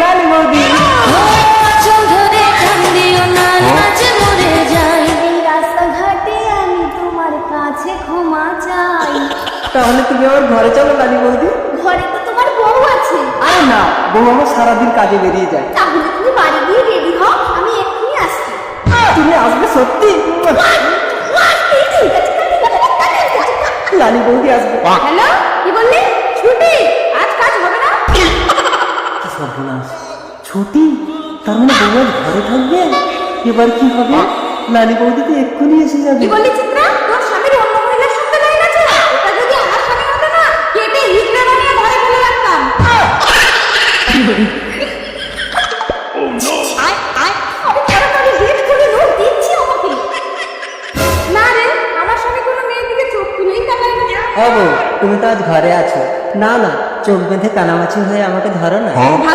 লালি বৌদি চোখ ধরে টান দিও না, নাচে মরে যাই। এই রাস্তাঘাটে আমি তোমার কাছে ক্ষমা চাই। তাহলে তুমি আমার ঘরে চলো লালি বৌদি। ঘরে তো তোমার বউ আছে। আরে না, বউ আমার সারাদিন কাজে বেরিয়ে যায়। তাহলে তুমি বাড়ি গিয়ে রেডি হও, আমি এক্ষুনি আসছি। তুমি আসবে সত্যি? লালি বৌদি আসবে। হ্যালো, কি বললি? ছুটি? আজ কাজ হবে না? কি সর্বনাশ, ছুটি? তার মানে বউ আজ ঘরে থাকবে? এবার কি হবে? লালি বৌদি তো এক্ষুনি এসে যাবে। কি বললি চিত্রা? তোর স্বামীর অন্য মহিলার সঙ্গে লেগে গেছে? এটা যদি আমার স্বামী হতো না, কেটে হিজড়ে বানিয়ে ঘরে ফেলে রাখতাম। আয়, আয়, আমি তাড়াতাড়ি হিট করে লোক দিচ্ছি আমাকে। না রে, আমার স্বামী কোনো মেয়ের দিকে চোখ তুলেই তাকায় না। ও বউ, তুমি তো আজ ঘরে আছো। না না, চোখ বেঁধে কানামাছি হয়ে আমাকে ধরো না।